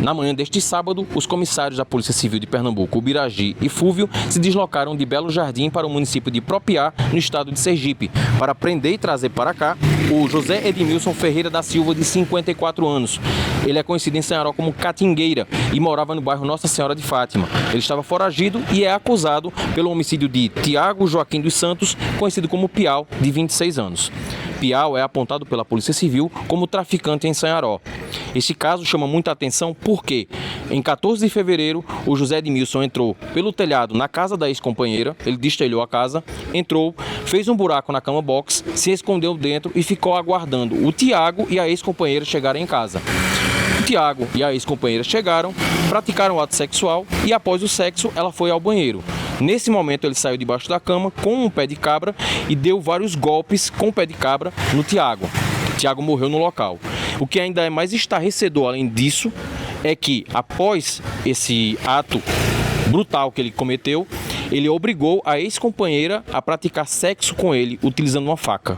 Na manhã deste sábado, os comissários da Polícia Civil de Pernambuco, Ubiragi e Fúvio, se deslocaram de Belo Jardim para o município de Propiá, no estado de Sergipe, para prender e trazer para cá o José Edmilson Ferreira da Silva, de 54 anos. Ele é conhecido em Sanharó como Catingueira e morava no bairro Nossa Senhora de Fátima. Ele estava foragido e é acusado pelo homicídio de Tiago Joaquim dos Santos, conhecido como Piau, de 26 anos. Piau é apontado pela Polícia Civil como traficante em Sanharó. Este caso chama muita atenção porque, em 14 de fevereiro, o José Edmilson entrou pelo telhado na casa da ex-companheira, ele destelhou a casa, entrou, fez um buraco na cama box, se escondeu dentro e ficou aguardando o Tiago e a ex-companheira chegarem em casa. O Tiago e a ex-companheira chegaram, praticaram o ato sexual e, após o sexo, ela foi ao banheiro. Nesse momento, ele saiu debaixo da cama com um pé de cabra e deu vários golpes com o pé de cabra no Tiago. O Tiago morreu no local. O que ainda é mais estarrecedor, além disso, é que, após esse ato brutal que ele cometeu, ele obrigou a ex-companheira a praticar sexo com ele, utilizando uma faca.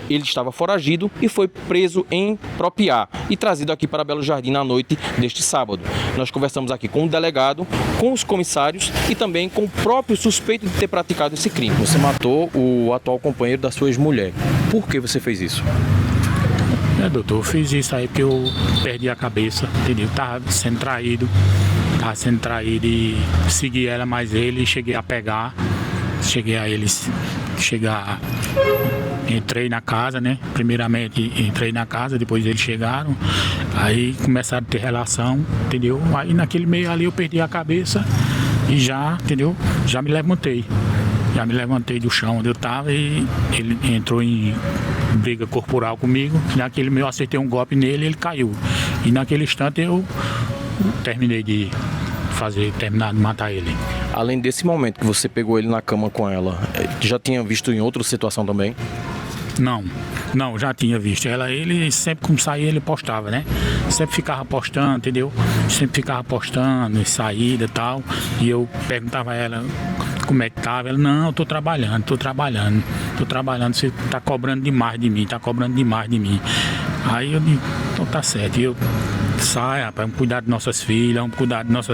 Ele estava foragido e foi preso em Propiá e trazido aqui para Belo Jardim na noite deste sábado. Nós conversamos aqui com o delegado, com os comissários e também com o próprio suspeito de ter praticado esse crime. Você matou o atual companheiro da sua ex-mulher. Por que você fez isso? Doutor, eu fiz isso aí porque eu perdi a cabeça, entendeu? Tava sendo traído e segui ela mais ele, cheguei a pegar, entrei na casa, né? Primeiramente entrei na casa, depois eles chegaram, aí começaram a ter relação, entendeu? Aí naquele meio ali eu perdi a cabeça e já, entendeu? Já me levantei do chão onde eu estava e ele entrou em briga corporal comigo. Naquele meio eu acertei um golpe nele e ele caiu. E naquele instante eu terminei de matar ele. Além desse momento que você pegou ele na cama com ela, já tinha visto em outra situação também? Não, já tinha visto. Ele sempre, como saía, ele postava, né? Sempre ficava postando, entendeu? Sempre ficava postando, saída e tal. E eu perguntava a ela como é que tava. Ela, não, eu tô trabalhando, você tá cobrando demais de mim, Aí eu digo, então tá certo. E eu saio, rapaz, vamos cuidar de nossas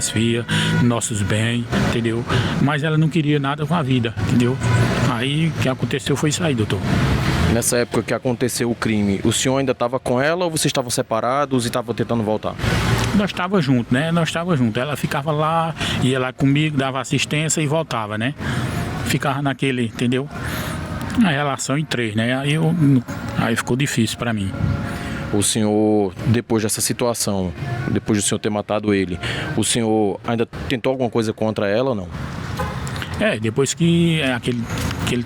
filhas, nossos bens, entendeu? Mas ela não queria nada com a vida, entendeu? Aí o que aconteceu foi isso aí, doutor. Nessa época que aconteceu o crime, o senhor ainda estava com ela ou vocês estavam separados e estavam tentando voltar? Nós estávamos juntos, né? Ela ficava lá, ia lá comigo, dava assistência e voltava, né? Ficava naquele, entendeu? A relação em 3, né? Aí ficou difícil para mim. O senhor, depois dessa situação, depois do senhor ter matado ele, o senhor ainda tentou alguma coisa contra ela ou não? Depois que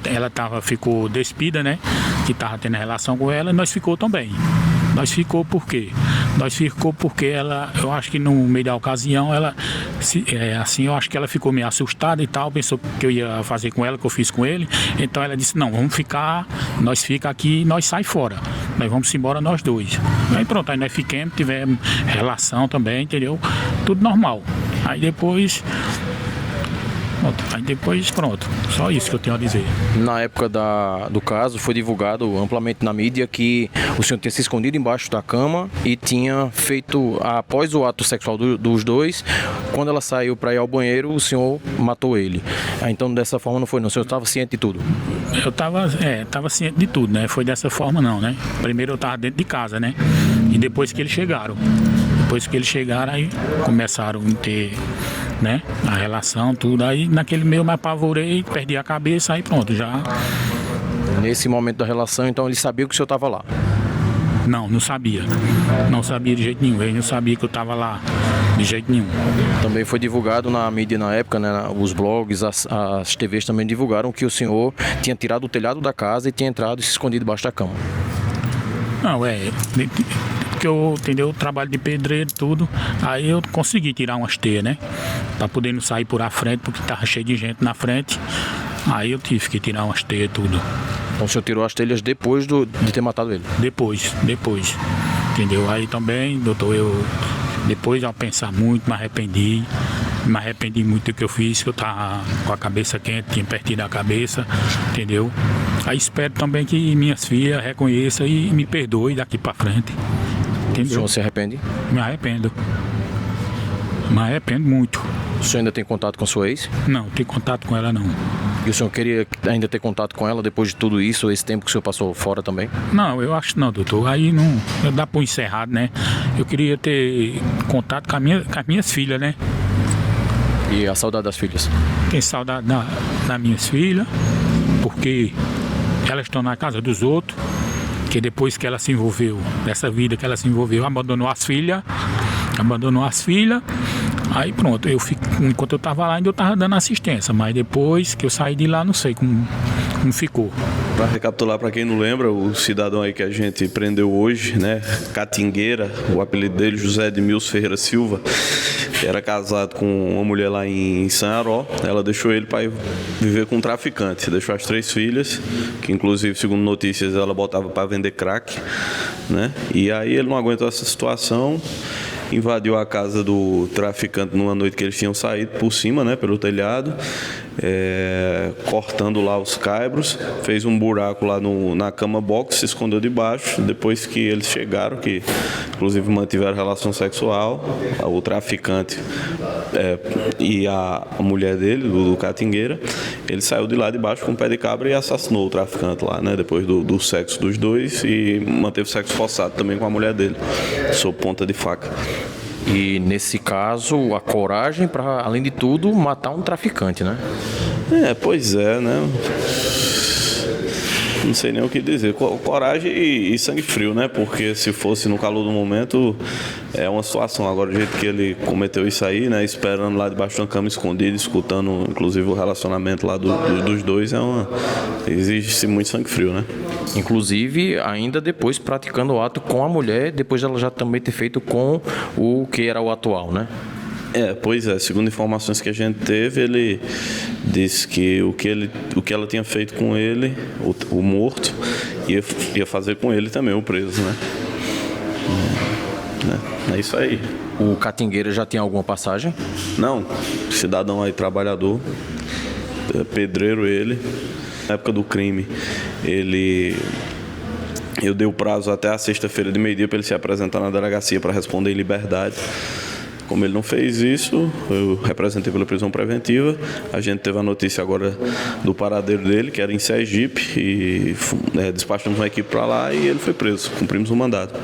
ela ficou despida, né? Que estava tendo relação com ela, nós ficou também. Nós ficou por quê? Nós ficou porque ela, eu acho que no meio da ocasião, eu acho que ela ficou meio assustada e tal, pensou que eu ia fazer com ela, que eu fiz com ele. Então ela disse, não, vamos ficar, nós fica aqui, nós sai fora. Nós vamos embora nós dois. Aí pronto, aí nós ficamos, tivemos relação também, entendeu? Tudo normal. Aí depois, pronto, só isso que eu tenho a dizer. Na época do caso, foi divulgado amplamente na mídia que o senhor tinha se escondido embaixo da cama e tinha feito, após o ato sexual dos dois, quando ela saiu para ir ao banheiro, o senhor matou ele. Então dessa forma não foi, não? O senhor estava ciente de tudo? Eu estava ciente de tudo, né? Foi dessa forma não, né? Primeiro eu estava dentro de casa, né? E depois que eles chegaram. Aí começaram a ter, né, a relação, tudo. Aí naquele meio eu me apavorei, perdi a cabeça, aí pronto, já. Nesse momento da relação, então ele sabia que o senhor estava lá? Não sabia. Não sabia de jeito nenhum. Ele não sabia que eu estava lá de jeito nenhum. Também foi divulgado na mídia na época, né? Os blogs, as TVs também divulgaram que o senhor tinha tirado o telhado da casa e tinha entrado e se escondido debaixo da cama. Não, porque eu, entendeu, trabalho de pedreiro, tudo, aí eu consegui tirar umas teias, né, pra poder não sair por a frente, porque tava cheio de gente na frente, aí eu tive que tirar umas teias, tudo. Então o senhor tirou as telhas depois de ter matado ele? Depois, entendeu, aí também, doutor, depois ao pensar muito, me arrependi muito do que eu fiz, que eu tava com a cabeça quente, tinha perdido a cabeça, entendeu? Aí espero também que minhas filhas reconheçam e me perdoem daqui pra frente, entendeu? O senhor se arrepende? Me arrependo. me arrependo muito. O senhor ainda tem contato com sua ex? Não, tem contato com ela não. E o senhor queria ainda ter contato com ela depois de tudo isso, esse tempo que o senhor passou fora também? Não, eu acho que não, doutor. Aí não dá para encerrado, né? Eu queria ter contato com as minhas filhas, né? E a saudade das filhas? Tenho saudade das minhas filhas, porque elas estão na casa dos outros, que depois que ela se envolveu, nessa vida que ela se envolveu, abandonou as filhas, aí pronto, enquanto eu estava lá ainda eu estava dando assistência, mas depois que eu saí de lá não sei como ficou. Para recapitular, para quem não lembra, o cidadão aí que a gente prendeu hoje, né, Catingueira, o apelido dele, José Edmilson Ferreira Silva, que era casado com uma mulher lá em Sanharó. Ela deixou ele para ir viver com um traficante, deixou as 3 filhas, que inclusive, segundo notícias, ela botava para vender crack, né, e aí ele não aguentou essa situação, invadiu a casa do traficante numa noite que eles tinham saído por cima, né, pelo telhado, cortando lá os caibros, fez um buraco lá na cama box, se escondeu debaixo. Depois que eles chegaram, que inclusive mantiveram relação sexual, o traficante e a mulher dele, do Catingueira, ele saiu de lá debaixo com um pé de cabra e assassinou o traficante lá, né, depois do sexo dos dois, e manteve sexo forçado também com a mulher dele, sob ponta de faca. E nesse caso, a coragem para, além de tudo, matar um traficante, né? Pois é, né? Não sei nem o que dizer. Coragem e sangue frio, né? Porque se fosse no calor do momento, é uma situação. Agora, do jeito que ele cometeu isso aí, né? Esperando lá debaixo de uma cama escondida, escutando, inclusive, o relacionamento lá dos dois, exige-se muito sangue frio, né? Inclusive, ainda depois praticando o ato com a mulher, depois ela já também ter feito com o que era o atual, né? Pois é, segundo informações que a gente teve, ele disse que o que ela tinha feito com ele, o morto, ia fazer com ele também, o preso, né? É isso aí. O Catingueira já tinha alguma passagem? Não, cidadão aí, trabalhador, pedreiro ele. Na época do crime, eu dei o prazo até a sexta-feira de meio-dia para ele se apresentar na delegacia para responder em liberdade. Como ele não fez isso, eu representei pela prisão preventiva. A gente teve a notícia agora do paradeiro dele, que era em Sergipe, e despachamos uma equipe para lá e ele foi preso. Cumprimos o mandado.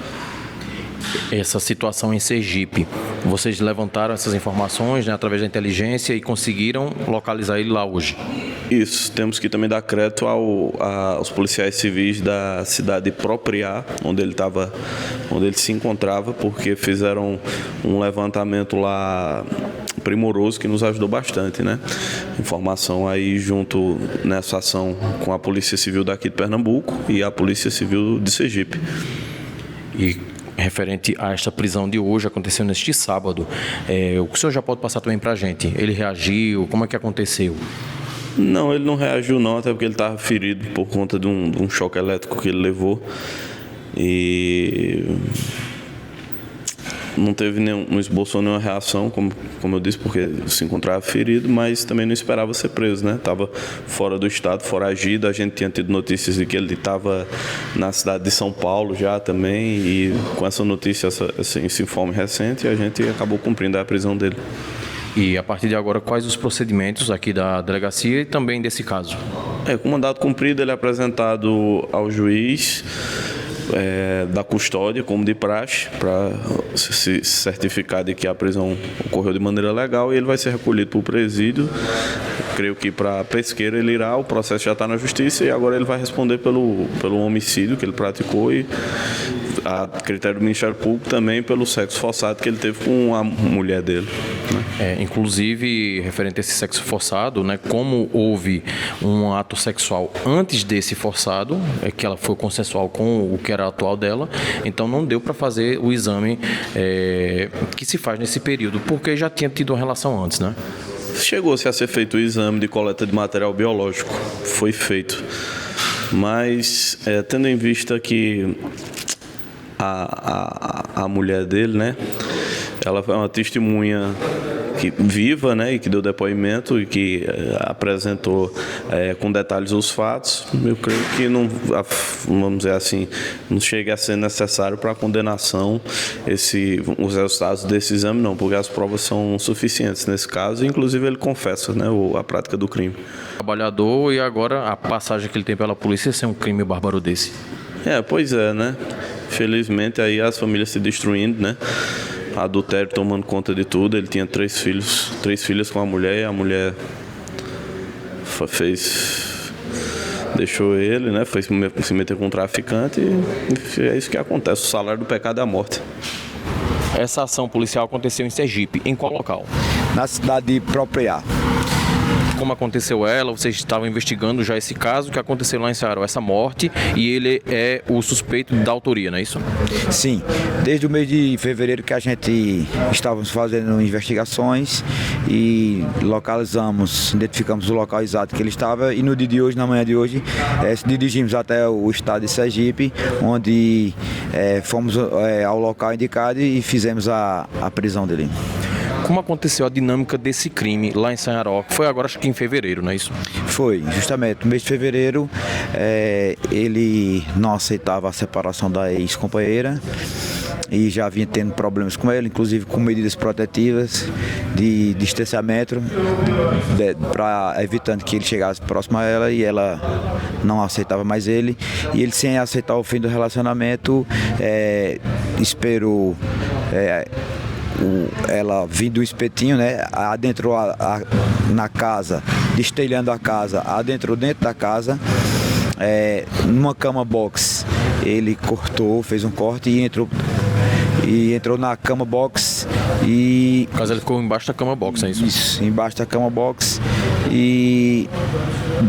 Essa situação em Sergipe, vocês levantaram essas informações, né, através da inteligência e conseguiram localizar ele lá hoje? Isso, temos que também dar crédito aos policiais civis da cidade de Propriá, onde ele se encontrava, porque fizeram um levantamento lá primoroso que nos ajudou bastante, né? Informação aí junto nessa ação com a Polícia Civil daqui de Pernambuco e a Polícia Civil de Sergipe. E referente a esta prisão de hoje, aconteceu neste sábado, o senhor já pode passar também para a gente? Ele reagiu? Como é que aconteceu? Não, ele não reagiu não, até porque ele estava ferido por conta de um choque elétrico que ele levou. E não teve não esboçou nenhuma reação, como eu disse, porque se encontrava ferido, mas também não esperava ser preso, né? Estava fora do estado, foragido. A gente tinha tido notícias de que ele estava na cidade de São Paulo já também, e com essa notícia, esse informe recente, a gente acabou cumprindo a prisão dele. E a partir de agora, quais os procedimentos aqui da delegacia e também desse caso? Com o mandado cumprido, ele é apresentado ao juiz da custódia, como de praxe, para se certificar de que a prisão ocorreu de maneira legal, e ele vai ser recolhido para o presídio. Creio que para Pesqueira ele irá, o processo já está na justiça, e agora ele vai responder pelo homicídio que ele praticou e, a critério do Ministério Público, também pelo sexo forçado que ele teve com a mulher dele, né? Inclusive, referente a esse sexo forçado, né, como houve um ato sexual antes desse forçado, que ela foi consensual com o que era atual dela, então não deu para fazer o exame que se faz nesse período, porque já tinha tido uma relação antes, né? Chegou-se a ser feito o exame de coleta de material biológico, foi feito, mas tendo em vista que a mulher dele, né, ela é uma testemunha que viva, né, e que deu depoimento e que apresentou com detalhes os fatos, eu creio que não, vamos dizer assim, não chega a ser necessário para a condenação os resultados desse exame, não, porque as provas são suficientes nesse caso, inclusive ele confessa, né, a prática do crime. Trabalhador, e agora a passagem que ele tem pela polícia ser um crime bárbaro desse. Pois é, né? Felizmente aí as famílias se destruindo, né? Adultério tomando conta de tudo. Ele tinha 3 filhas com a mulher, e a mulher deixou ele, né? Foi se meter com um traficante, e é isso que acontece. O salário do pecado é a morte. Essa ação policial aconteceu em Sergipe. Em qual local? Na cidade de Propriá. Como aconteceu ela? Vocês estavam investigando já esse caso que aconteceu lá em Ceará, essa morte, e ele é o suspeito da autoria, não é isso? Sim, desde o mês de fevereiro que a gente estávamos fazendo investigações e identificamos o local exato que ele estava, e no dia de hoje, na manhã de hoje, se dirigimos até o estado de Sergipe, onde fomos ao local indicado e fizemos a prisão dele. Como aconteceu a dinâmica desse crime lá em Sanharó? Foi agora, acho que em fevereiro, não é isso? Foi, justamente. No mês de fevereiro, ele não aceitava a separação da ex-companheira e já vinha tendo problemas com ela, inclusive com medidas protetivas de distanciamento, evitando que ele chegasse próximo a ela, e ela não aceitava mais ele. E ele, sem aceitar o fim do relacionamento, esperou... ela vindo do espetinho, né, adentrou na casa, destelhando a casa, adentrou dentro da casa, numa cama box, ele fez um corte e entrou na cama box e... No caso, ele ficou embaixo da cama box, é isso? Isso, embaixo da cama box, e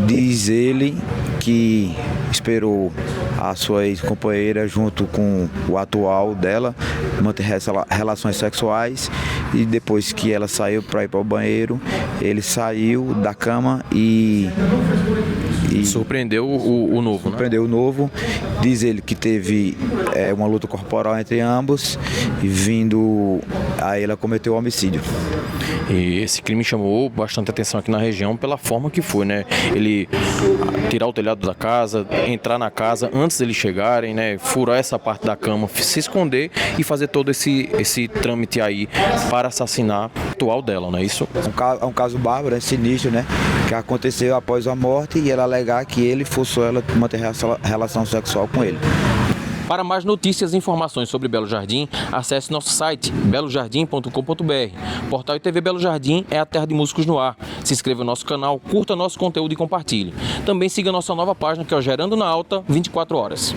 diz ele que esperou a sua ex-companheira junto com o atual dela manter relações sexuais, e depois que ela saiu para ir para o banheiro, ele saiu da cama e surpreendeu o novo, surpreendeu o novo. Diz ele que teve uma luta corporal entre ambos, e vindo a ela cometeu o homicídio. E esse crime chamou bastante atenção aqui na região pela forma que foi, né? Ele tirar o telhado da casa, entrar na casa antes deles chegarem, né? Furar essa parte da cama, se esconder e fazer todo esse trâmite aí para assassinar o atual dela, não é isso? É um caso bárbaro, sinistro, né? Que aconteceu após a morte, e ela alegar que ele forçou ela a manter relação sexual com ele. Para mais notícias e informações sobre Belo Jardim, acesse nosso site belojardim.com.br. Portal ITV Belo Jardim é a terra de músicos no ar. Se inscreva no nosso canal, curta nosso conteúdo e compartilhe. Também siga nossa nova página, que é o Gerando na Alta 24 horas.